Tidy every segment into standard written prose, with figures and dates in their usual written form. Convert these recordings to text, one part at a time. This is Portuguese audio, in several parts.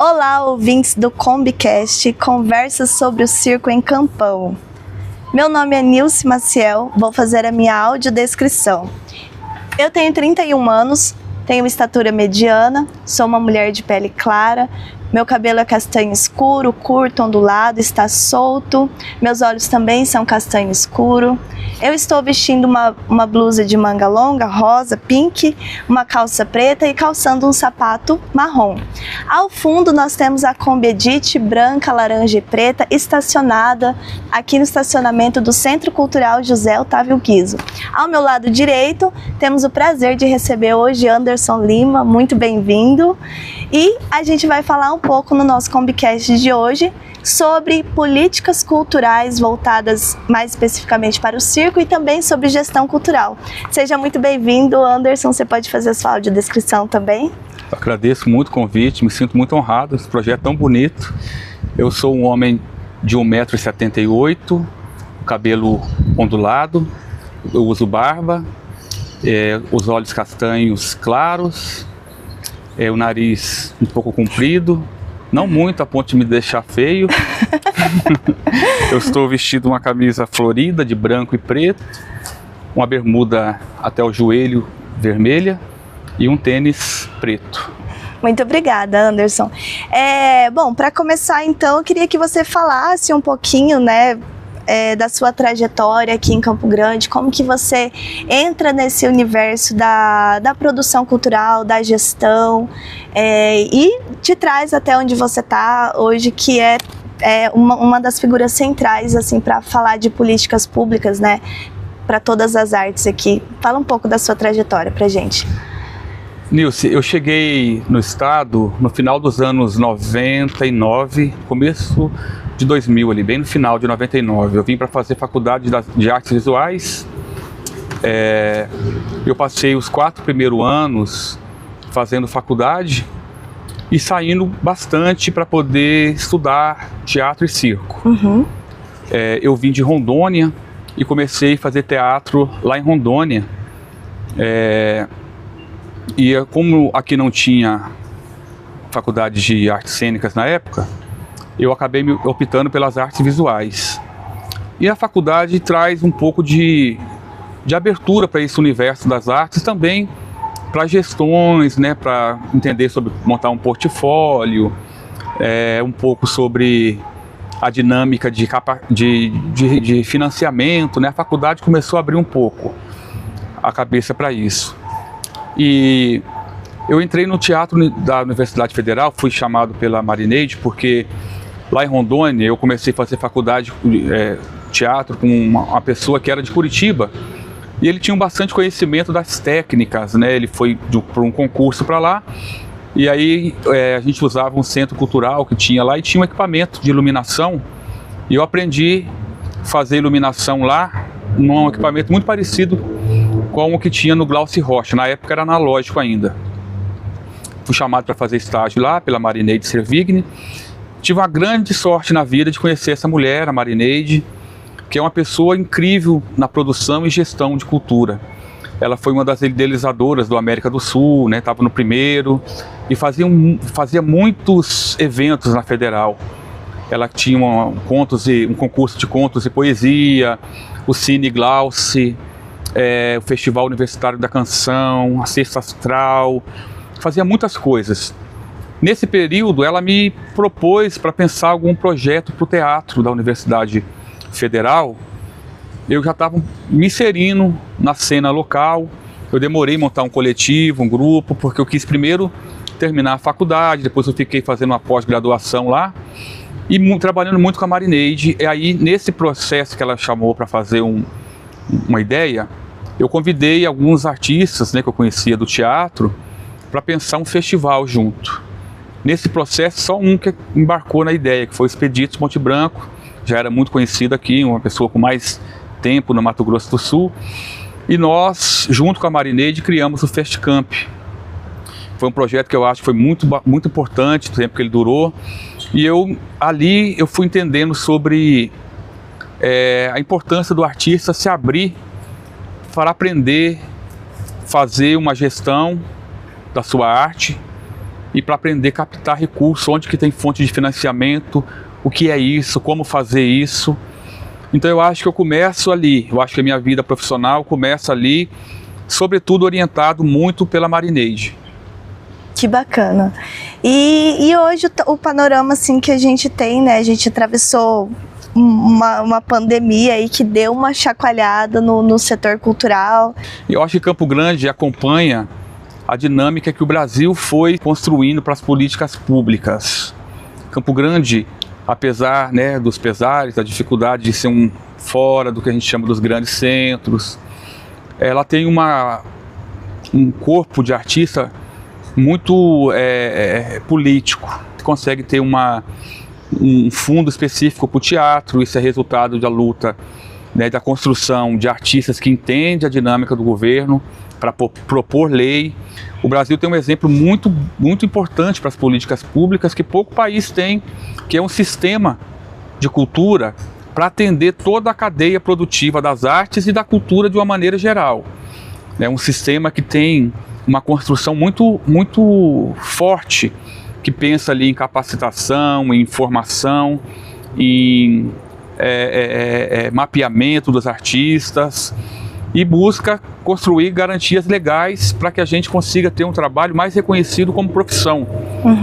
Olá, ouvintes do Combicast, conversas sobre o circo em Campão. Meu nome é Nilce Maciel, vou fazer a minha audiodescrição. Eu tenho 31 anos, tenho estatura mediana, sou uma mulher de pele clara, meu cabelo é castanho escuro, curto, ondulado, está solto, meus olhos também são castanho escuro. Eu estou vestindo uma blusa de manga longa, rosa, pink, uma calça preta e calçando um sapato marrom. Ao fundo nós temos a Kombi Edit branca, laranja e preta estacionada aqui no estacionamento do Centro Cultural José Otávio Guizzo. Ao meu lado direito temos o prazer de receber hoje Anderson Lima, muito bem-vindo. E a gente vai falar um pouco no nosso Combicast de hoje sobre políticas culturais voltadas mais especificamente para o circo e também sobre gestão cultural. Seja muito bem-vindo, Anderson, você pode fazer a sua audiodescrição também? Agradeço muito o convite, me sinto muito honrado, esse projeto é tão bonito. Eu sou um homem de 1,78 m, cabelo ondulado, eu uso barba, os olhos castanhos claros, o nariz um pouco comprido, não muito a ponto de me deixar feio. Eu estou vestido uma camisa florida de branco e preto, uma bermuda até o joelho vermelha e um tênis preto. Muito obrigada, Anderson. Bom, para começar então, eu queria que você falasse um pouquinho, da sua trajetória aqui em Campo Grande, como que você entra nesse universo da produção cultural, da gestão, e te traz até onde você está hoje, que é uma das figuras centrais assim, para falar de políticas públicas, para todas as artes aqui. Fala um pouco da sua trajetória para a gente. Nilce, eu cheguei no estado no final dos anos 99, começo de 2000 ali, bem no final de 99. Eu vim para fazer faculdade de artes visuais. Eu passei os 4 primeiros anos fazendo faculdade e saindo bastante para poder estudar teatro e circo. Uhum. Eu vim de Rondônia e comecei a fazer teatro lá em Rondônia. E como aqui não tinha faculdade de artes cênicas na época, eu acabei optando pelas artes visuais. E a faculdade traz um pouco de abertura para esse universo das artes, também para gestões, para entender sobre montar um portfólio, um pouco sobre a dinâmica de financiamento. A faculdade começou a abrir um pouco a cabeça para isso. E eu entrei no teatro da Universidade Federal, fui chamado pela Marineide, porque lá em Rondônia eu comecei a fazer faculdade de teatro com uma pessoa que era de Curitiba. E ele tinha bastante conhecimento das técnicas, Ele foi por um concurso para lá. E aí a gente usava um centro cultural que tinha lá e tinha um equipamento de iluminação. E eu aprendi a fazer iluminação lá num equipamento muito parecido com o que tinha no Glaucio Rocha. Na época era analógico ainda. Fui chamado para fazer estágio lá pela Marineide Servigne. Tive uma grande sorte na vida de conhecer essa mulher, a Marineide, que é uma pessoa incrível na produção e gestão de cultura. Ela foi uma das idealizadoras do América do Sul, estava no primeiro, e fazia muitos eventos na Federal. Ela tinha um concurso de contos e poesia, o Cine Glauci, o Festival Universitário da Canção, a Sexta Astral, fazia muitas coisas. Nesse período, ela me propôs para pensar algum projeto para o teatro da Universidade Federal. Eu já estava me inserindo na cena local. Eu demorei a montar um coletivo, um grupo, porque eu quis primeiro terminar a faculdade, depois eu fiquei fazendo uma pós-graduação lá e trabalhando muito com a Marineide. E aí, nesse processo que ela chamou para fazer uma ideia, eu convidei alguns artistas que eu conhecia do teatro para pensar um festival junto. Nesse processo, só um que embarcou na ideia, que foi o Expedito Monte Branco, já era muito conhecido aqui, uma pessoa com mais tempo no Mato Grosso do Sul. E nós, junto com a Marineide, criamos o Festcamp. Foi um projeto que eu acho que foi muito importante, o tempo que ele durou. E ali eu fui entendendo sobre a importância do artista se abrir para aprender, fazer uma gestão da sua arte e para aprender a captar recursos, onde que tem fonte de financiamento, o que é isso, como fazer isso. Então eu acho que eu começo ali, eu acho que a minha vida profissional começa ali, sobretudo orientado muito pela Marineide. Que bacana. E hoje o panorama assim que a gente tem, né? A gente atravessou uma pandemia aí que deu uma chacoalhada no setor cultural. Eu acho que Campo Grande acompanha a dinâmica que o Brasil foi construindo para as políticas públicas. Campo Grande, apesar, né, dos pesares, da dificuldade de ser fora do que a gente chama dos grandes centros, ela tem um corpo de artista muito político, consegue ter um fundo específico para o teatro. Isso é resultado da luta, né, da construção de artistas que entendem a dinâmica do governo para propor lei. O Brasil tem um exemplo muito, muito importante para as políticas públicas que pouco país tem, que é um sistema de cultura para atender toda a cadeia produtiva das artes e da cultura de uma maneira geral. É um sistema que tem uma construção muito, muito forte, que pensa ali em capacitação, em formação, em mapeamento dos artistas, e busca construir garantias legais para que a gente consiga ter um trabalho mais reconhecido como profissão.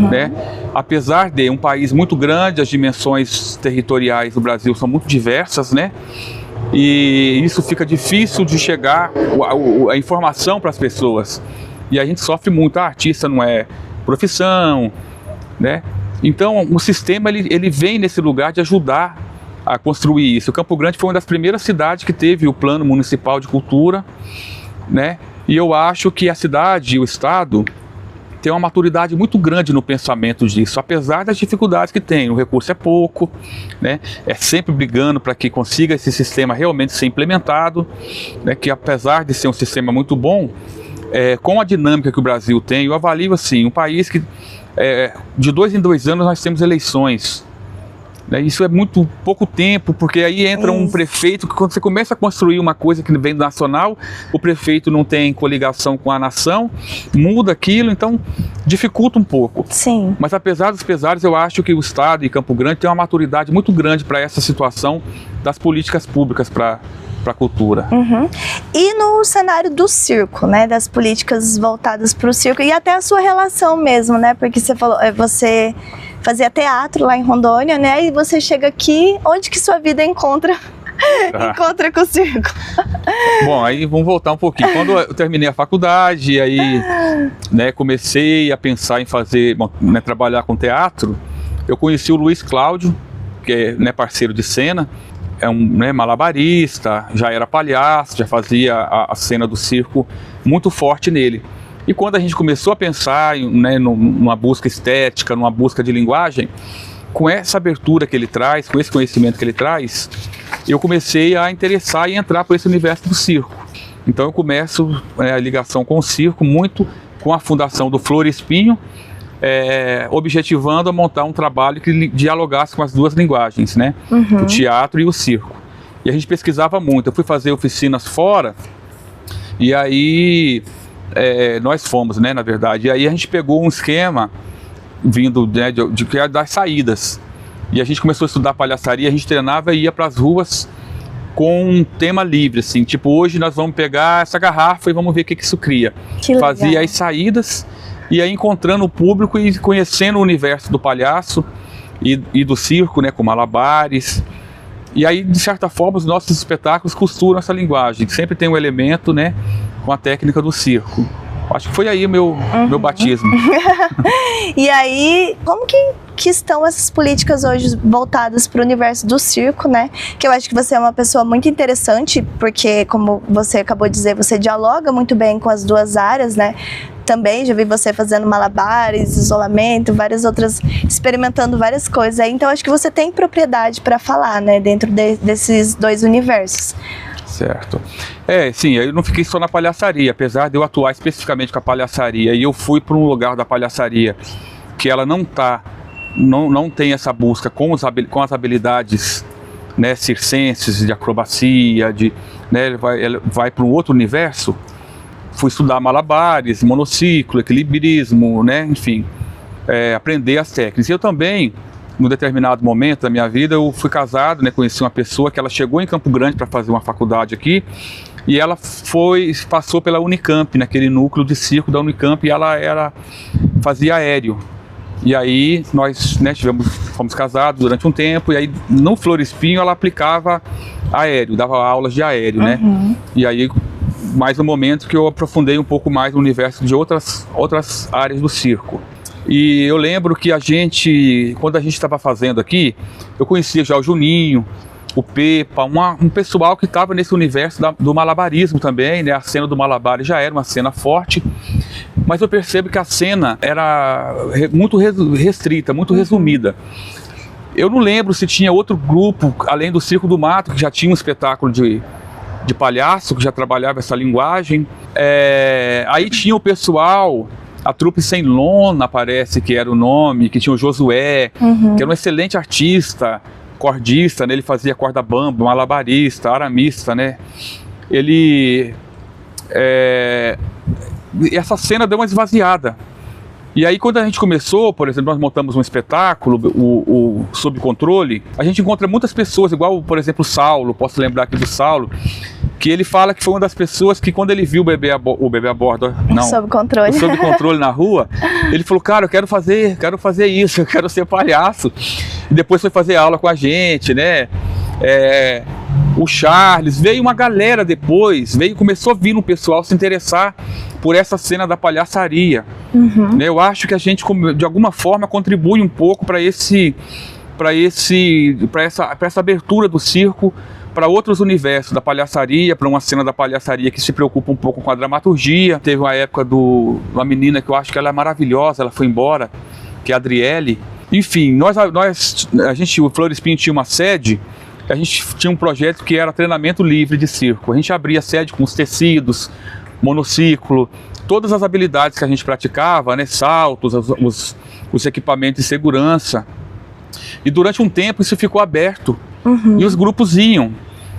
Né? Apesar de um país muito grande, as dimensões territoriais do Brasil são muito diversas, né? E isso fica difícil de chegar a informação para as pessoas. E a gente sofre muito, a artista não é profissão, né? Então o sistema ele vem nesse lugar de ajudar a construir isso. O Campo Grande foi uma das primeiras cidades que teve o Plano Municipal de Cultura, né? E eu acho que a cidade e o estado tem uma maturidade muito grande no pensamento disso, apesar das dificuldades que tem. O recurso é pouco, né? É sempre brigando para que consiga esse sistema realmente ser implementado, né? Que apesar de ser um sistema muito bom, com a dinâmica que o Brasil tem, eu avalio assim, um país que de 2 em 2 anos nós temos eleições. Isso é muito pouco tempo, porque aí entra um prefeito que, quando você começa a construir uma coisa que vem do nacional, o prefeito não tem coligação com a nação, muda aquilo, então dificulta um pouco. Sim. Mas apesar dos pesares, eu acho que o estado e Campo Grande tem uma maturidade muito grande para essa situação das políticas públicas para a cultura. E no cenário do circo, né, das políticas voltadas para o circo, e até a sua relação mesmo, né, porque você falou, você fazia teatro lá em Rondônia, né, e você chega aqui, onde que sua vida encontra com o circo? Bom, aí vamos voltar um pouquinho. Quando eu terminei a faculdade, aí, né, comecei a pensar em fazer, né, trabalhar com teatro, eu conheci o Luiz Cláudio, que é, né, parceiro de cena, é um, né, malabarista, já era palhaço, já fazia a cena do circo muito forte nele. E quando a gente começou a pensar, né, numa busca estética, numa busca de linguagem, com essa abertura que ele traz, com esse conhecimento que ele traz, eu comecei a interessar e entrar por esse universo do circo. Então eu começo a ligação com o circo muito com a fundação do Flor Espinho, objetivando a montar um trabalho que dialogasse com as duas linguagens, né? O teatro e o circo. E a gente pesquisava muito. Eu fui fazer oficinas fora, e aí nós fomos, né, na verdade. E aí a gente pegou um esquema vindo, né, das saídas. E a gente começou a estudar palhaçaria, a gente treinava e ia para as ruas com um tema livre, assim, tipo, hoje nós vamos pegar essa garrafa e vamos ver o que isso cria. Fazia as saídas, e aí encontrando o público e conhecendo o universo do palhaço e do circo, né, com malabares. E aí, de certa forma, os nossos espetáculos costuram essa linguagem, sempre tem um elemento, né, com a técnica do circo. Acho que foi aí o meu batismo. E aí, como que estão essas políticas hoje voltadas para o universo do circo, né? Que eu acho que você é uma pessoa muito interessante, porque, como você acabou de dizer, você dialoga muito bem com as duas áreas, né? Também já vi você fazendo malabares, isolamento, várias outras, experimentando várias coisas aí. Então, acho que você tem propriedade para falar, né? Dentro desses dois universos. Certo. Sim, eu não fiquei só na palhaçaria, apesar de eu atuar especificamente com a palhaçaria, e eu fui para um lugar da palhaçaria que ela não tem essa busca com as habilidades, né, circenses, de acrobacia, né, ela vai para um outro universo. Fui estudar malabares, monociclo, equilibrismo, né, enfim. aprender as técnicas. E eu também, num determinado momento da minha vida, eu fui casado, né, conheci uma pessoa que ela chegou em Campo Grande para fazer uma faculdade aqui, e ela passou pela Unicamp, naquele núcleo de circo da Unicamp, e ela fazia aéreo. E aí nós, né, fomos casados durante um tempo, e aí no Flor Espinho ela aplicava aéreo, dava aulas de aéreo, né? E aí, mais um momento que eu aprofundei um pouco mais no universo de outras áreas do circo. E eu lembro que quando a gente estava fazendo aqui, eu conhecia já o Juninho, o Pepa, um pessoal que estava nesse universo do malabarismo também, né? A cena do malabar já era uma cena forte, mas eu percebo que a cena era muito restrita, muito resumida. Eu não lembro se tinha outro grupo, além do Circo do Mato, que já tinha um espetáculo de palhaço, que já trabalhava essa linguagem. Aí tinha o pessoal, a Trupe Sem Lona, parece que era o nome, que tinha o Josué, que era um excelente artista, cordista, né? Ele fazia corda bamba, malabarista, aramista, né? Essa cena deu uma esvaziada. E aí, quando a gente começou, por exemplo, nós montamos um espetáculo, o Sob Controle, a gente encontra muitas pessoas, igual, por exemplo, o Saulo, posso lembrar aqui do Saulo, que ele fala que foi uma das pessoas que, quando ele viu o bebê a bordo, Sob Controle, o Sob Controle na rua, ele falou, cara, eu quero fazer isso, eu quero ser palhaço. E depois foi fazer aula com a gente, né? O Charles, veio uma galera depois, começou a vir um pessoal se interessar por essa cena da palhaçaria. Eu acho que a gente, de alguma forma, contribui um pouco para essa abertura do circo para outros universos da palhaçaria, para uma cena da palhaçaria que se preocupa um pouco com a dramaturgia. Teve uma época uma menina que eu acho que ela é maravilhosa, ela foi embora, que é a Adriele. Enfim, o Flor Espinho tinha uma sede, a gente tinha um projeto que era treinamento livre de circo. A gente abria a sede com os tecidos, monociclo, todas as habilidades que a gente praticava, né, saltos, os equipamentos de segurança. E durante um tempo isso ficou aberto, e os grupos iam.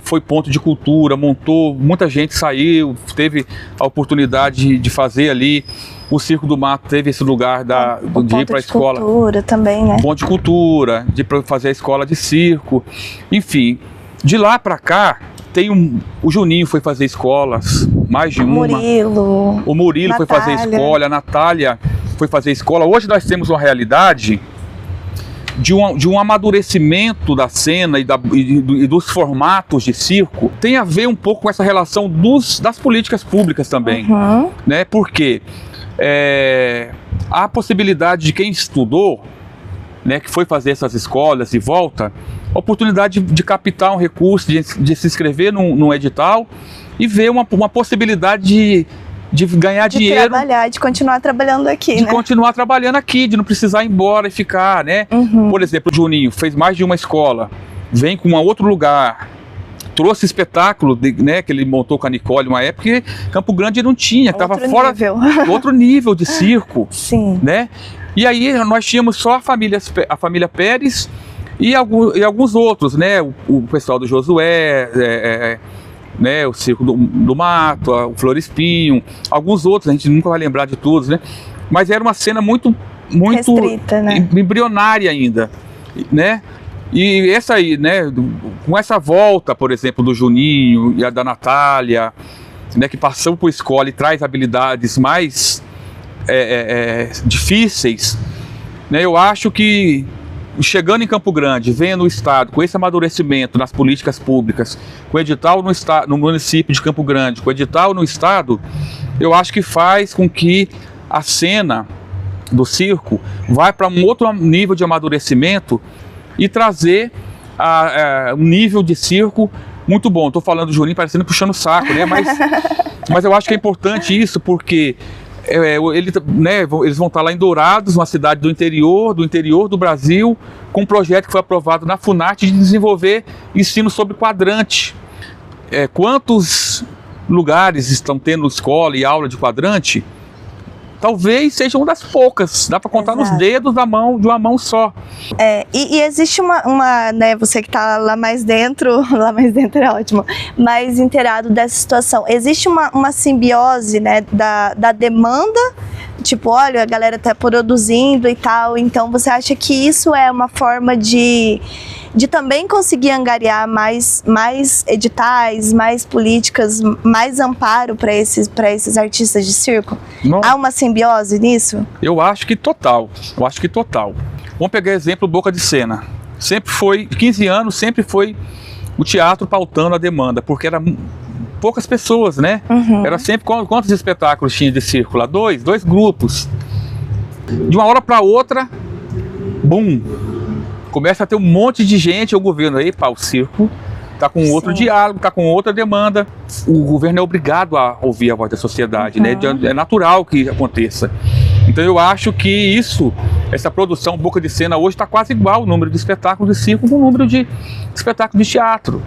Foi ponto de cultura, montou, muita gente saiu, teve a oportunidade de fazer ali. O Circo do Mato teve esse lugar de ir para a escola. Ponto de cultura também, né? Ponto de cultura, de fazer a escola de circo. Enfim, de lá para cá, o Juninho foi fazer escolas, mais de uma. O Murilo foi fazer escola, a Natália foi fazer escola. Hoje nós temos uma realidade de um amadurecimento da cena e dos formatos de circo. Tem a ver um pouco com essa relação das políticas públicas também, né? Porque há a possibilidade de quem estudou, né, que foi fazer essas escolas e volta, a oportunidade de captar um recurso, de se inscrever num edital e ver uma possibilidade de ganhar dinheiro. De trabalhar, de continuar trabalhando aqui, de continuar trabalhando aqui, de não precisar ir embora e ficar, né? Por exemplo, o Juninho fez mais de uma escola, vem com um outro lugar, trouxe espetáculo, né, que ele montou com a Nicole uma época que Campo Grande não tinha, estava fora, outro nível de circo. Sim. Né? E aí nós tínhamos só a família Pérez e alguns outros, né? O pessoal do Josué, né, o Circo do Mato, o Flor Espinho, alguns outros, a gente nunca vai lembrar de todos, né? Mas era uma cena muito restrita, né? Embrionária ainda, né? E essa aí, né, com essa volta, por exemplo, do Juninho e a da Natália, né, que passou por escola e traz habilidades mais difíceis, né? Eu acho que chegando em Campo Grande, vendo o Estado com esse amadurecimento nas políticas públicas, com edital no município de Campo Grande, com edital no Estado, eu acho que faz com que a cena do circo vá para um outro nível de amadurecimento e trazer um nível de circo muito bom. Estou falando do Juninho parecendo puxando o saco, né? Mas eu acho que é importante isso, porque eles vão estar lá em Dourados, uma cidade do interior do Brasil, com um projeto que foi aprovado na Funarte de desenvolver ensino sobre quadrante. Quantos lugares estão tendo escola e aula de quadrante? Talvez seja uma das poucas, dá para contar nos dedos de uma mão só. E existe né, você que está lá mais dentro é ótimo, mais inteirado dessa situação. Existe uma simbiose, né, da demanda Tipo, olha, a galera tá produzindo e tal. Então, você acha que isso é uma forma de também conseguir angariar mais editais, mais políticas, mais amparo para esses artistas de circo? Não. Há uma simbiose nisso? Eu acho que total. Vamos pegar exemplo Boca de Sena. Sempre foi, 15 anos, sempre foi o teatro pautando a demanda, porque era poucas pessoas, né? Era sempre, quantos espetáculos tinha de circo lá? Dois grupos. De uma hora para outra, boom! Começa a ter um monte de gente, o governo aí, o circo está com outro diálogo, está com outra demanda. O governo é obrigado a ouvir a voz da sociedade, né? É natural que aconteça. Então eu acho que essa produção Boca de Sena hoje está quase igual o número de espetáculos de circo com o número de espetáculos de teatro.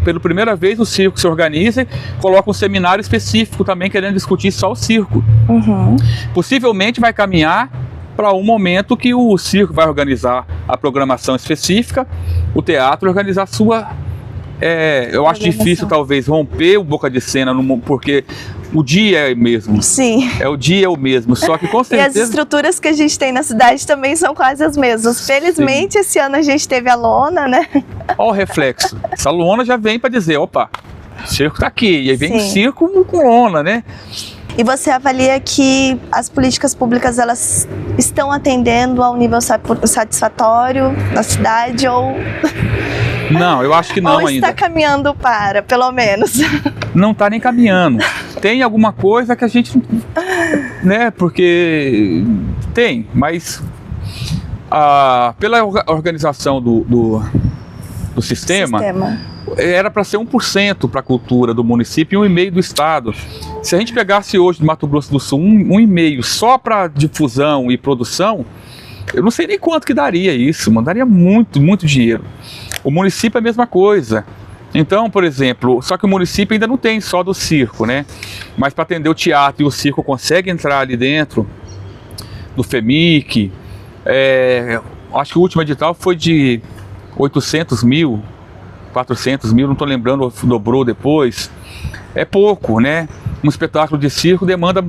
Pela primeira vez o circo se organiza e coloca um seminário específico também querendo discutir só o circo. Possivelmente vai caminhar para um momento que o circo vai organizar a programação específica, o teatro organizar a sua... eu acho difícil talvez romper o Boca de Sena, porque o dia é o mesmo. Sim. O dia é o mesmo, só que com certeza... E as estruturas que a gente tem na cidade também são quase as mesmas. Felizmente, esse ano a gente teve a lona, né? Olha o reflexo. Essa lona já vem para dizer, opa, o circo tá aqui. E aí vem o circo com lona, né? E você avalia que as políticas públicas, elas estão atendendo a um nível satisfatório na cidade ou... Não, eu acho que não ainda. Ou está caminhando para, pelo menos? Não está nem caminhando. Tem alguma coisa que a gente... né, porque... Tem, mas... pela organização do sistema, era para ser 1% para a cultura do município e 1,5% do estado. Se a gente pegasse hoje do Mato Grosso do Sul 1,5% só para difusão e produção, eu não sei nem quanto que daria isso, daria muito, muito dinheiro. O município é a mesma coisa. Então, por exemplo, só que o município ainda não tem só do circo, né? Mas para atender o teatro e o circo consegue entrar ali dentro do FEMIC. Acho que o último edital foi de 800 mil, 400 mil, não estou lembrando, dobrou depois. É pouco, né? Um espetáculo de circo demanda...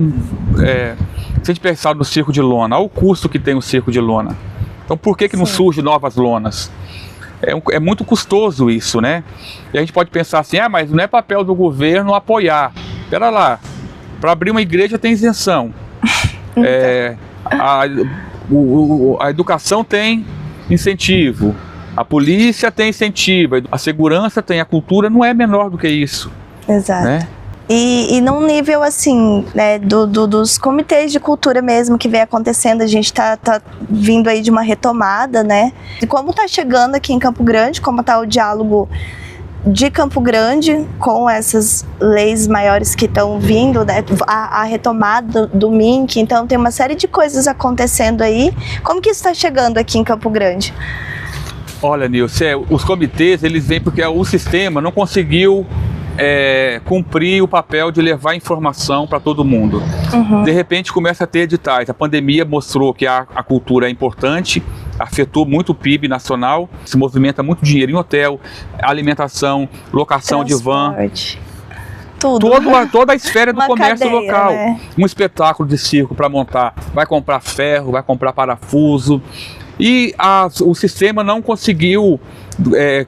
se a gente pensar no circo de lona, olha o custo que tem o circo de lona. Então por que não surgem novas lonas? É muito custoso isso, né? E a gente pode pensar assim, mas não é papel do governo apoiar. Espera lá, para abrir uma igreja tem isenção. A educação tem incentivo, a polícia tem incentivo, a segurança tem, a cultura não é menor do que isso. Exato. Né? E num nível assim, né, dos comitês de cultura mesmo que vem acontecendo, a gente tá vindo aí de uma retomada, né? E como tá chegando aqui em Campo Grande, como tá o diálogo de Campo Grande com essas leis maiores que estão vindo, né? A retomada do MINC, então tem uma série de coisas acontecendo aí. Como que isso está chegando aqui em Campo Grande? Olha, Nilce, os comitês, eles vêm porque o sistema não conseguiu cumprir o papel de levar informação para todo mundo. De repente começa a ter editais. A pandemia mostrou que a cultura é importante, afetou muito o PIB nacional, se movimenta muito dinheiro em hotel, alimentação, locação de van. Tudo. Toda a esfera do comércio cadeia, local. né? Um espetáculo de circo para montar, vai comprar ferro, vai comprar parafuso. E o sistema não conseguiu,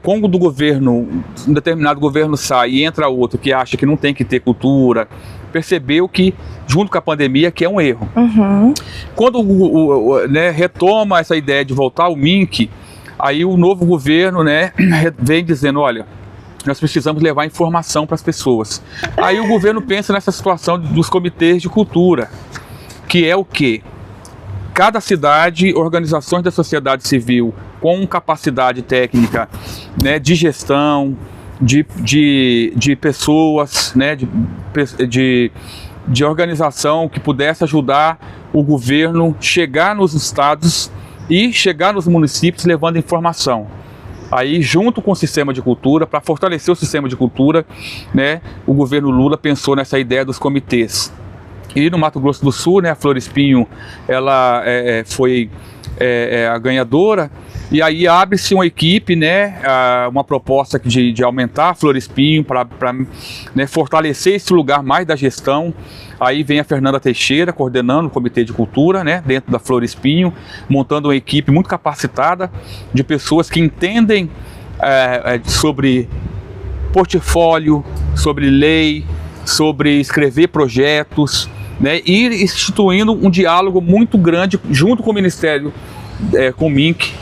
como do governo, um determinado governo sai e entra outro que acha que não tem que ter cultura, percebeu que, junto com a pandemia, que é um erro. Quando retoma essa ideia de voltar ao MINC, aí o novo governo, né, vem dizendo, olha, nós precisamos levar informação para as pessoas. Aí o governo pensa nessa situação dos comitês de cultura, que é o quê? Cada cidade, organizações da sociedade civil com capacidade técnica, né, de gestão, de pessoas, né, de organização que pudesse ajudar o governo chegar nos estados e chegar nos municípios levando informação. Aí, junto com o sistema de cultura, para fortalecer o sistema de cultura, né, o governo Lula pensou nessa ideia dos comitês. E no Mato Grosso do Sul, né, a Flor Espinho, ela foi a ganhadora, E aí abre-se uma equipe, né, uma proposta de aumentar a Florespinho para né, fortalecer esse lugar mais da gestão. Aí vem a Fernanda Teixeira coordenando o Comitê de Cultura, né, dentro da Florespinho, montando uma equipe muito capacitada de pessoas que entendem sobre portfólio, sobre lei, sobre escrever projetos, né, e instituindo um diálogo muito grande junto com o Ministério, com o MINC.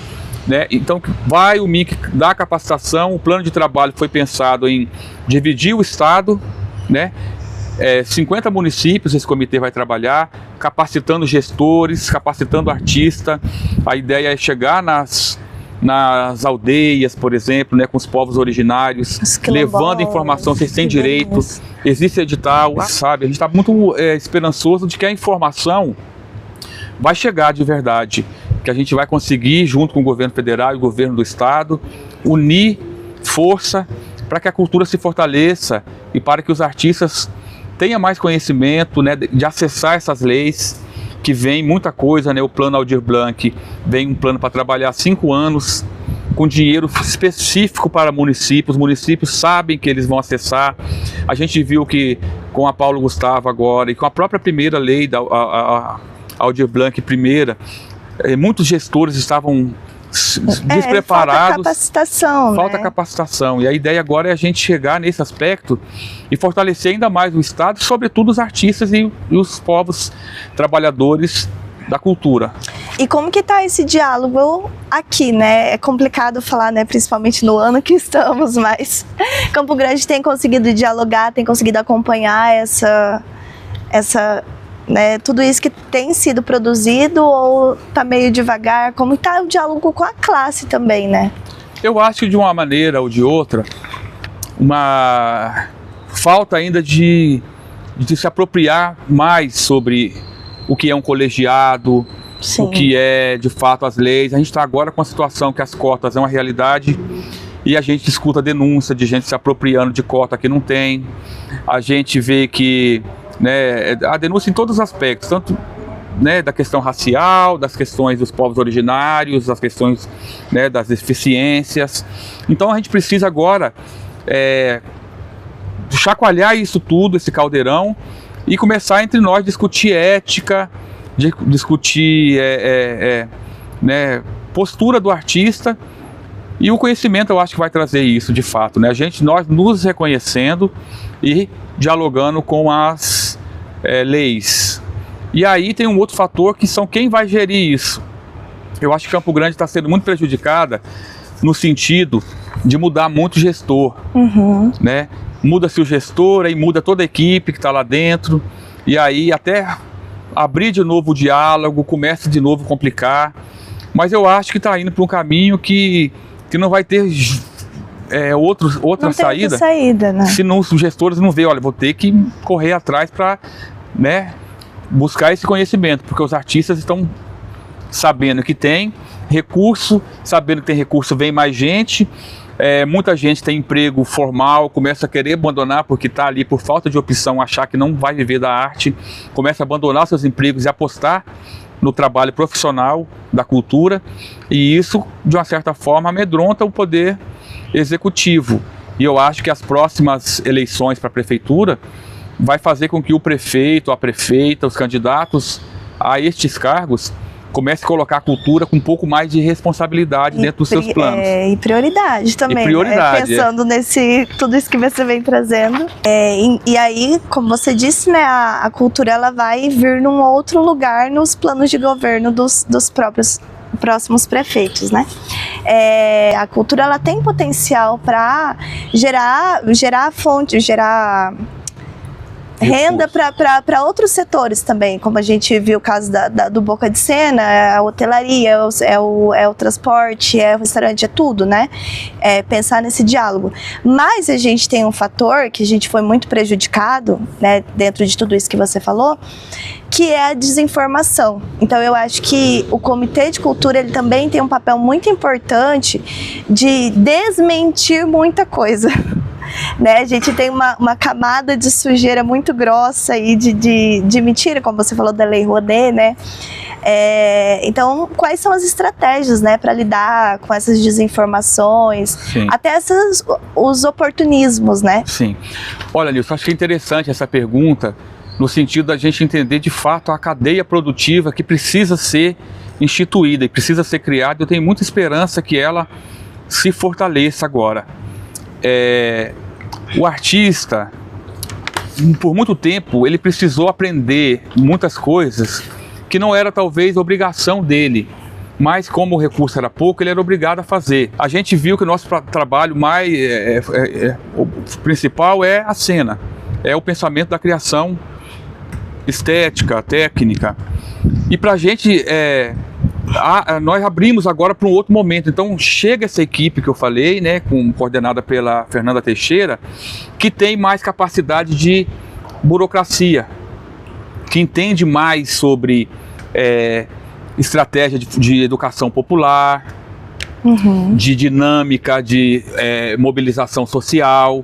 Né? Então vai o MINC dar capacitação, o plano de trabalho foi pensado em dividir o estado, né? 50 municípios esse comitê vai trabalhar, capacitando gestores, capacitando artistas. A ideia é chegar nas aldeias, por exemplo, né, com os povos originários, levando informação, vocês têm direito, existe edital, sabe? A gente está muito esperançoso de que a informação vai chegar de verdade, que a gente vai conseguir, junto com o governo federal e o governo do estado, unir força para que a cultura se fortaleça e para que os artistas tenham mais conhecimento, né, de acessar essas leis, que vem muita coisa, né? O plano Aldir Blanc vem um plano para trabalhar 5 anos, com dinheiro específico para municípios. Os municípios sabem que eles vão acessar. A gente viu que com a Paulo Gustavo agora e com a própria primeira lei da Aldir Blanc primeira, muitos gestores estavam despreparados. Falta capacitação. Falta capacitação. E a ideia agora é a gente chegar nesse aspecto e fortalecer ainda mais o Estado, sobretudo os artistas e os povos trabalhadores da cultura. E como que está esse diálogo aqui, né? É complicado falar, né? Principalmente no ano que estamos, mas Campo Grande tem conseguido dialogar, tem conseguido acompanhar essa né, tudo isso que tem sido produzido, ou está meio devagar? Como está o diálogo com a classe também, né? Eu acho que de uma maneira ou de outra, uma falta ainda de se apropriar mais sobre o que é um colegiado, sim, o que é de fato as leis. A gente está agora com a situação que as cotas é uma realidade e a gente escuta denúncia de gente se apropriando de cota que não tem. A gente vê que, né, a denúncia em todos os aspectos, tanto, né, da questão racial, das questões dos povos originários, das questões, né, das deficiências. Então a gente precisa agora chacoalhar isso tudo, esse caldeirão, e começar entre nós a discutir ética, discutir né, postura do artista, e o conhecimento eu acho que vai trazer isso de fato, né? Nós nos reconhecendo e dialogando com as leis. E aí tem um outro fator que são quem vai gerir isso. Eu acho que Campo Grande está sendo muito prejudicada no sentido de mudar muito o gestor, né? Muda-se o gestor, aí muda toda a equipe que está lá dentro, e aí até abrir de novo o diálogo, começa de novo a complicar. Mas eu acho que está indo para um caminho que não vai ter outra saída, né? Se não, os gestores não veem, olha, vou ter que correr atrás para, né, buscar esse conhecimento, porque os artistas estão sabendo que tem recurso, sabendo que tem recurso, vem mais gente. Muita gente tem emprego formal, começa a querer abandonar porque está ali por falta de opção, achar que não vai viver da arte, começa a abandonar seus empregos e apostar no trabalho profissional da cultura, e isso, de uma certa forma, amedronta o poder executivo. E eu acho que as próximas eleições para a prefeitura vai fazer com que o prefeito, a prefeita, os candidatos a estes cargos comece a colocar a cultura com um pouco mais de responsabilidade dentro dos seus planos. E prioridade também. E prioridade, pensando nesse tudo isso que você vem trazendo. E aí, como você disse, né, a cultura ela vai vir num outro lugar nos planos de governo dos próximos prefeitos, né? A cultura ela tem potencial para gerar fonte, gerar renda para outros setores também, como a gente viu o caso do Boca de Sena, a hotelaria, é o transporte, é o restaurante, é tudo, né? Pensar nesse diálogo. Mas a gente tem um fator que a gente foi muito prejudicado, né, dentro de tudo isso que você falou, que é a desinformação. Então eu acho que o Comitê de Cultura ele também tem um papel muito importante de desmentir muita coisa. Né? A gente tem uma camada de sujeira muito grossa e de mentira, como você falou da Lei Rouanet, né? Então, quais são as estratégias, né, para lidar com essas desinformações, Sim. até os oportunismos, né? Sim. Olha, Nilson, acho que é interessante essa pergunta, no sentido da gente entender de fato a cadeia produtiva que precisa ser instituída e precisa ser criada. Eu tenho muita esperança que ela se fortaleça agora. O artista, por muito tempo, ele precisou aprender muitas coisas que não era talvez obrigação dele, mas como o recurso era pouco, ele era obrigado a fazer. A gente viu que o nosso trabalho o principal é a cena, é o pensamento da criação estética, técnica. E para a gente, nós abrimos agora para um outro momento. Então chega essa equipe que eu falei, né, coordenada pela Fernanda Teixeira, que tem mais capacidade de burocracia, que entende mais sobre estratégia de educação popular, de dinâmica, de mobilização social,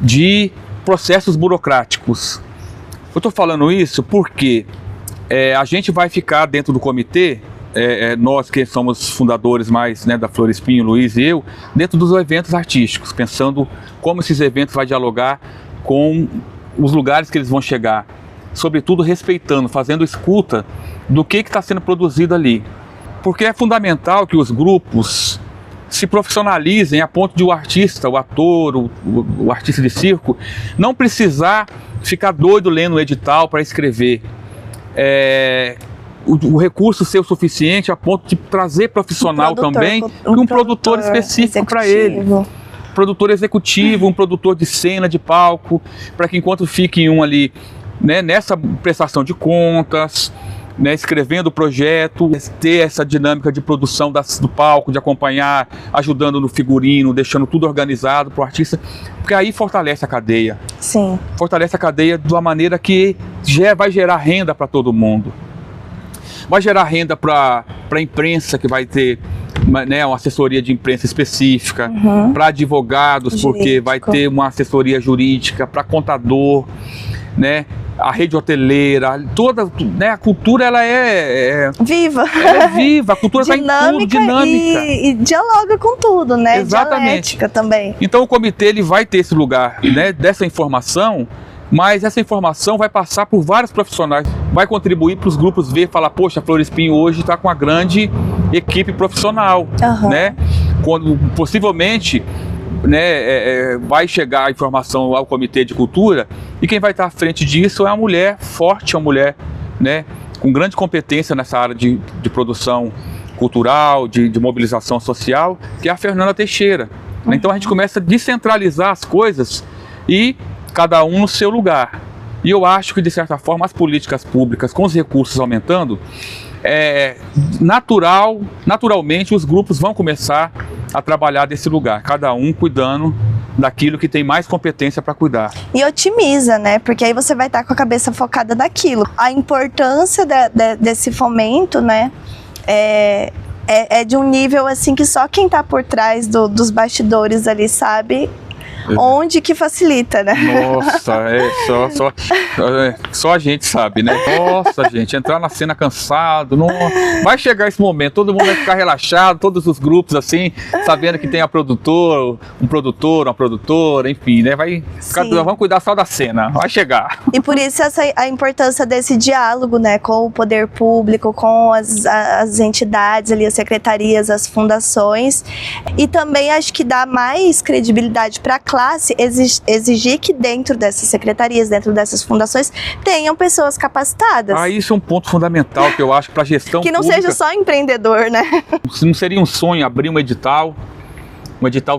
de processos burocráticos. Eu estou falando isso porque a gente vai ficar dentro do comitê, nós que somos fundadores mais, né, da Florespinho, Luiz e eu, dentro dos eventos artísticos, pensando como esses eventos vão dialogar com os lugares que eles vão chegar, sobretudo respeitando, fazendo escuta do que está sendo produzido ali. Porque é fundamental que os grupos se profissionalizem a ponto de o artista, o ator, o artista de circo, não precisar ficar doido lendo o edital para escrever. O recurso ser o suficiente a ponto de trazer profissional também, um produtor específico para ele. Produtor executivo, um produtor de cena, de palco, para que enquanto fique um ali, né, nessa prestação de contas, né, escrevendo o projeto, ter essa dinâmica de produção do palco, de acompanhar, ajudando no figurino, deixando tudo organizado para o artista, porque aí fortalece a cadeia. Sim. Fortalece a cadeia de uma maneira que vai gerar renda para todo mundo. Vai gerar renda para a imprensa, que vai ter, né, uma assessoria de imprensa específica, para advogados, porque vai ter uma assessoria jurídica, para contador, né, a rede hoteleira, toda, né, a cultura ela viva. Ela é viva, a cultura está em tudo, dinâmica. E dialoga com tudo, né? Exatamente. Dialética também. Então o comitê ele vai ter esse lugar, né, dessa informação, mas essa informação vai passar por vários profissionais, vai contribuir para os grupos ver e falar, poxa, a Florespinho hoje está com uma grande equipe profissional, né? Quando possivelmente, né, vai chegar a informação ao Comitê de Cultura e quem vai estar à frente disso é uma mulher forte, uma mulher, né, com grande competência nessa área de produção cultural, de mobilização social, que é a Fernanda Teixeira. Então a gente começa a descentralizar as coisas e cada um no seu lugar. E eu acho que, de certa forma, as políticas públicas, com os recursos aumentando, naturalmente os grupos vão começar a trabalhar desse lugar, cada um cuidando daquilo que tem mais competência para cuidar. E otimiza, né? Porque aí você vai estar com a cabeça focada naquilo. A importância desse fomento, né? É de um nível assim que só quem está por trás dos bastidores ali sabe onde que facilita, né? Nossa, só a gente sabe, né? Nossa, gente, entrar na cena cansado, vai chegar esse momento, todo mundo vai ficar relaxado, todos os grupos assim, sabendo que tem um produtor, uma produtora, enfim, né? Vamos cuidar só da cena, vai chegar. E por isso a importância desse diálogo, né? Com o poder público, com as entidades ali, as secretarias, as fundações. E também acho que dá mais credibilidade para a classe exigir que dentro dessas secretarias, dentro dessas fundações, tenham pessoas capacitadas. Isso é um ponto fundamental que eu acho para a gestão que não pública. Seja só empreendedor, né? Não seria um sonho abrir um edital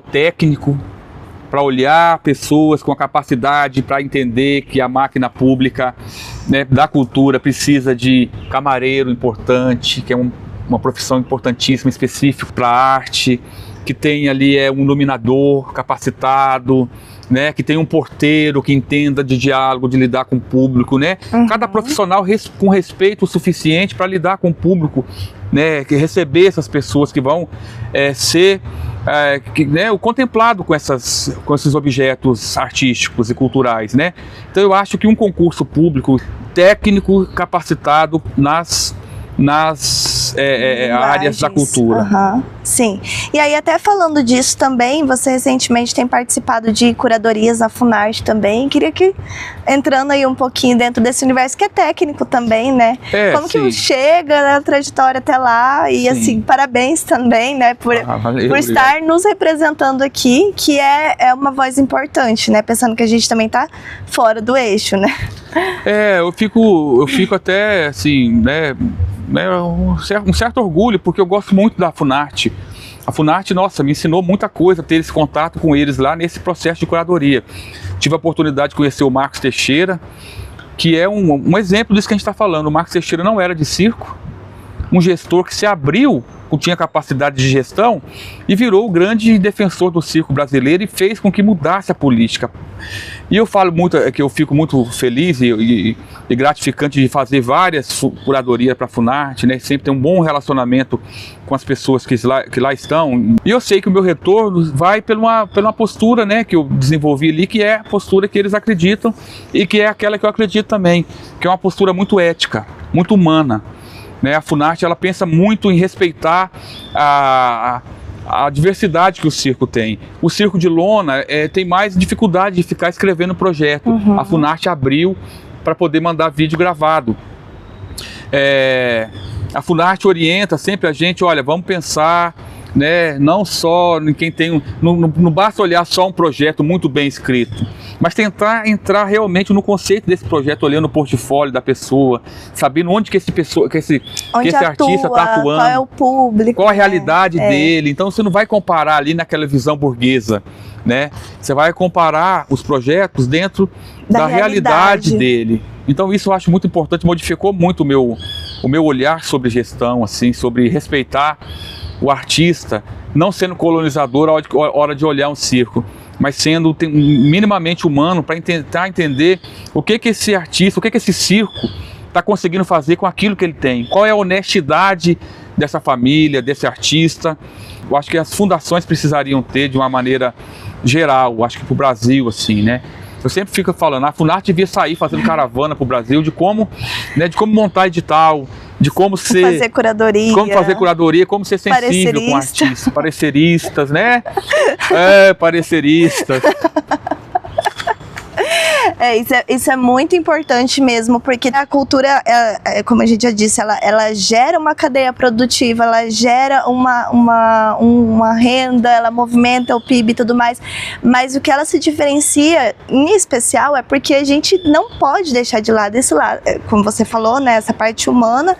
técnico, para olhar pessoas com a capacidade para entender que a máquina pública, né, da cultura precisa de camareiro importante, que é uma profissão importantíssima, específica para a arte, que tem ali um iluminador capacitado, né, que tem um porteiro que entenda de diálogo, de lidar com o público, né? Cada profissional com respeito suficiente para lidar com o público, né, que receber essas pessoas que vão ser né, o contemplado com esses objetos artísticos e culturais, né? Então eu acho que um concurso público técnico capacitado nas áreas da cultura. Uhum. Sim. E aí, até falando disso também, você recentemente tem participado de curadorias na Funarte também. Queria que, entrando aí um pouquinho dentro desse universo, que é técnico também, né? Como que chega a trajetória até lá? E assim, parabéns também, né? Por estar nos representando aqui, que é uma voz importante, né? Pensando que a gente também tá fora do eixo, né? Eu fico até assim, né? Um certo orgulho, porque eu gosto muito da Funarte. A Funarte, nossa, me ensinou muita coisa, ter esse contato com eles lá nesse processo de curadoria. Tive a oportunidade de conhecer o Marcos Teixeira, que é um exemplo disso que a gente está falando. O Marcos Teixeira não era de circo, um gestor que se abriu, tinha capacidade de gestão e virou o grande defensor do circo brasileiro e fez com que mudasse a política. E eu falo muito, que eu fico muito feliz e gratificante de fazer várias curadorias para a Funarte, né? Sempre ter um bom relacionamento com as pessoas que lá estão. E eu sei que o meu retorno vai pela uma postura, né, que eu desenvolvi ali, que é a postura que eles acreditam e que é aquela que eu acredito também, que é uma postura muito ética, muito humana. Né? A Funarte, ela pensa muito em respeitar a diversidade que o circo tem. O circo de lona tem mais dificuldade de ficar escrevendo projeto. A Funarte abriu para poder mandar vídeo gravado. A Funarte orienta sempre a gente, olha, vamos pensar, né, não só em quem tem... Não basta olhar só um projeto muito bem escrito, mas tentar entrar realmente no conceito desse projeto, olhando o portfólio da pessoa, sabendo onde que esse artista está atuando, qual é o público, qual a realidade dele. Então você não vai comparar ali naquela visão burguesa, né? Você vai comparar os projetos dentro da realidade dele. Então isso eu acho muito importante, modificou muito o meu olhar sobre gestão, assim, sobre respeitar o artista, não sendo colonizador à hora de olhar um circo, mas sendo minimamente humano para tentar entender o que esse artista, o que esse circo está conseguindo fazer com aquilo que ele tem. Qual é a honestidade dessa família, desse artista. Eu acho que as fundações precisariam ter de uma maneira geral, acho que para o Brasil, assim, né? Eu sempre fico falando, a Funarte devia sair fazendo caravana para o Brasil de como montar edital, de como fazer curadoria, como ser sensível com artistas, pareceristas, né? Pareceristas. Isso é muito importante mesmo, porque a cultura, como a gente já disse, ela gera uma cadeia produtiva, ela gera uma renda, ela movimenta o PIB e tudo mais, mas o que ela se diferencia, em especial, é porque a gente não pode deixar de lado esse lado, como você falou, né, essa parte humana,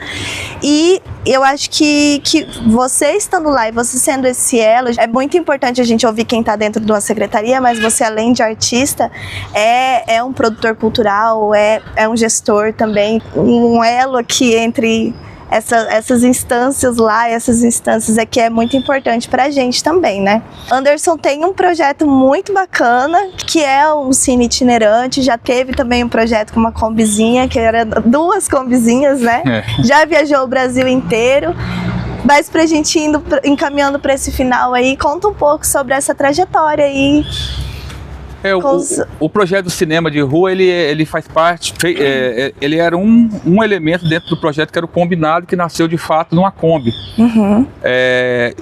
e eu acho que você estando lá e você sendo esse elo, é muito importante a gente ouvir quem está dentro de uma secretaria, mas você, além de artista, é um produtor cultural, é um gestor também, um elo aqui entre essas instâncias lá, essas instâncias aqui é muito importante pra gente também, né? Anderson tem um projeto muito bacana, que é um cine itinerante, já teve também um projeto com uma combizinha, que era 2 combizinhas, né? Já viajou o Brasil inteiro. Mas pra gente encaminhando para esse final aí, conta um pouco sobre essa trajetória aí. O projeto do cinema de rua, ele faz parte, ele era um elemento dentro do projeto, que era o combinado, que nasceu de fato numa Kombi.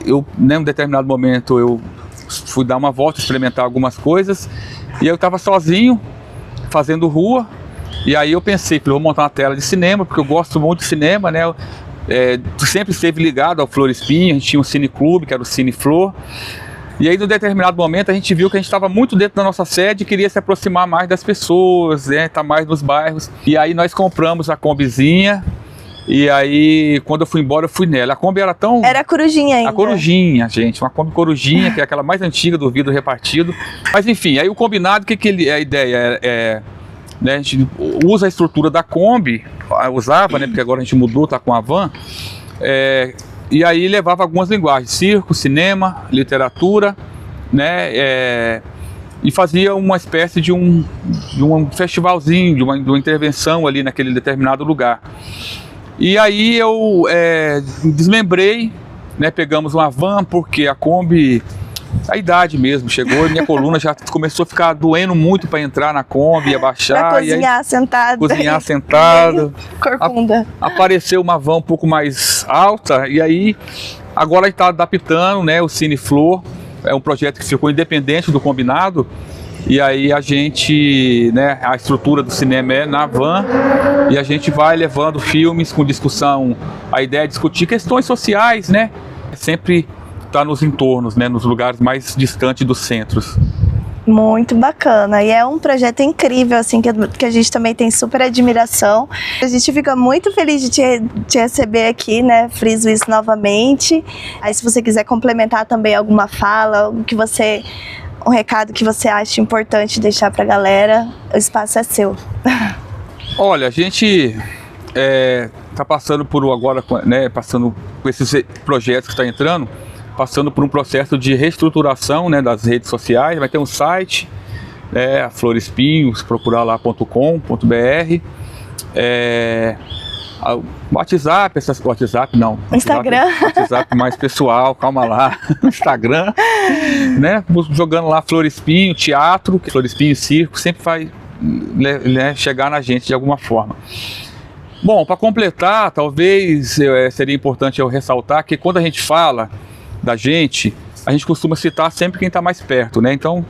Eu, em um determinado momento, eu fui dar uma volta, experimentar algumas coisas, e eu estava sozinho, fazendo rua, e aí eu pensei, vou montar uma tela de cinema, porque eu gosto muito de cinema, né? Sempre esteve ligado ao Flor Espinho, a gente tinha um cineclube, que era o Cine Flor. E aí, num determinado momento, a gente viu que a gente estava muito dentro da nossa sede e queria se aproximar mais das pessoas, né, estar mais nos bairros. E aí nós compramos a Kombizinha, e aí, quando eu fui embora, eu fui nela. A Kombi era tão... Era a Corujinha ainda. A Corujinha, gente, uma Kombi Corujinha, que é aquela mais antiga do vidro repartido. Mas enfim, aí o combinado, a ideia né, a gente usa a estrutura da Kombi, usava, né, porque agora a gente mudou, tá com a van, e aí levava algumas linguagens, circo, cinema, literatura, né, e fazia uma espécie de um festivalzinho, de uma intervenção ali naquele determinado lugar. E aí eu desmembrei, né, pegamos uma van, porque a Kombi a idade mesmo chegou, minha coluna já começou a ficar doendo muito para entrar na Kombi, abaixar. Pra cozinhar sentado. Cozinhar sentado. Corcunda. Apareceu uma van um pouco mais alta e aí agora a gente está adaptando, né, o Cine Flor. É um projeto que ficou independente do combinado. E aí a gente, né, a estrutura do cinema é na van e a gente vai levando filmes com discussão, a ideia é discutir questões sociais, né? Sempre tá nos entornos, né, nos lugares mais distantes dos centros. Muito bacana, e é um projeto incrível, assim, que a gente também tem super admiração. A gente fica muito feliz de te receber aqui, né, friso isso novamente. Aí se você quiser complementar também alguma fala, um recado que você acha importante deixar pra galera, o espaço é seu. Olha, a gente tá passando por agora, né, passando por esses projetos que está entrando, passando por um processo de reestruturação, né, das redes sociais. Vai ter um site, Florespinhos, procurar lá.com.br, Instagram. WhatsApp mais pessoal, calma lá, Instagram, né, jogando lá Florespinho, teatro, Florespinho Circo, sempre vai, né, chegar na gente de alguma forma. Bom, para completar, talvez seria importante eu ressaltar que quando a gente fala da gente, a gente costuma citar sempre quem está mais perto, né? Então,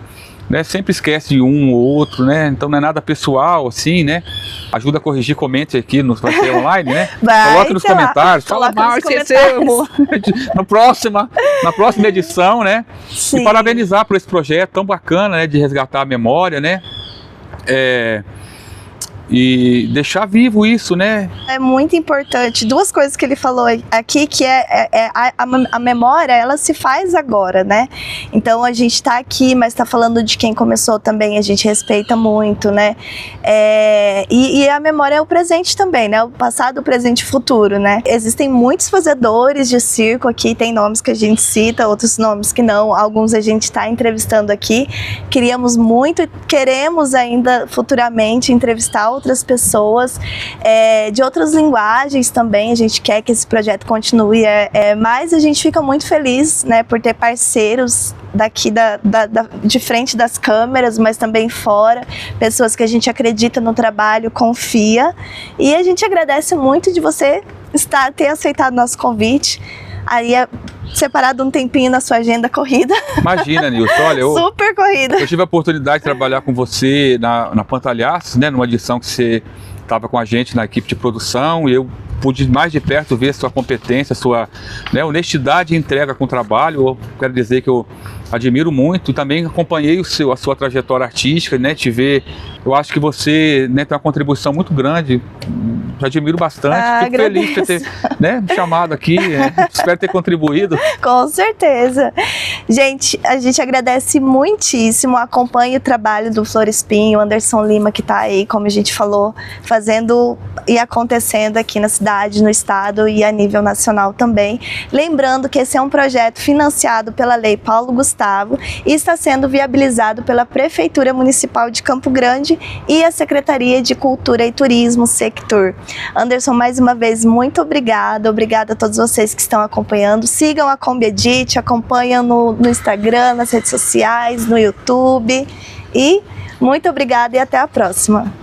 né, sempre esquece de um ou outro, né? Então não é nada pessoal, assim, né? Ajuda a corrigir, comente aqui, vai ser online, né? Coloque nos comentários, fala mal, esqueceu, na próxima edição, né? Sim. E parabenizar por esse projeto tão bacana, né? De resgatar a memória, né? E deixar vivo isso, né? É muito importante. Duas coisas que ele falou aqui, que a memória, ela se faz agora, né? Então a gente tá aqui, mas tá falando de quem começou também, a gente respeita muito, né? E a memória é o presente também, né? O passado, o presente e o futuro, né? Existem muitos fazedores de circo aqui, tem nomes que a gente cita, outros nomes que não, alguns a gente tá entrevistando aqui. Queremos ainda futuramente entrevistar outras pessoas de outras linguagens também. A gente quer que esse projeto continue, mas a gente fica muito feliz, né, por ter parceiros daqui de frente das câmeras, mas também fora, pessoas que a gente acredita no trabalho, confia, e a gente agradece muito de você ter aceitado nosso convite. Aí separado um tempinho na sua agenda corrida. Imagina, Nilson, olha, super corrida. Eu tive a oportunidade de trabalhar com você na Pantalhaços, né, numa edição que você estava com a gente na equipe de produção, e eu pude mais de perto ver sua competência, sua, né, honestidade e entrega com o trabalho. Eu quero dizer que eu admiro muito, e também acompanhei a sua trajetória artística, né, te ver, eu acho que você, né, tem uma contribuição muito grande, admiro bastante, fico feliz de ter, né, me chamado aqui, espero ter contribuído. Com certeza. Gente, a gente agradece muitíssimo, acompanhe o trabalho do Florespinho, Anderson Lima, que está aí, como a gente falou, fazendo e acontecendo aqui na cidade, no estado e a nível nacional também. Lembrando que esse é um projeto financiado pela Lei Paulo Gustavo e está sendo viabilizado pela Prefeitura Municipal de Campo Grande e a Secretaria de Cultura e Turismo, Sectur. Anderson, mais uma vez, muito obrigada. Obrigada a todos vocês que estão acompanhando. Sigam a Kombi Edit, acompanham no Instagram, nas redes sociais, no YouTube. E muito obrigada e até a próxima.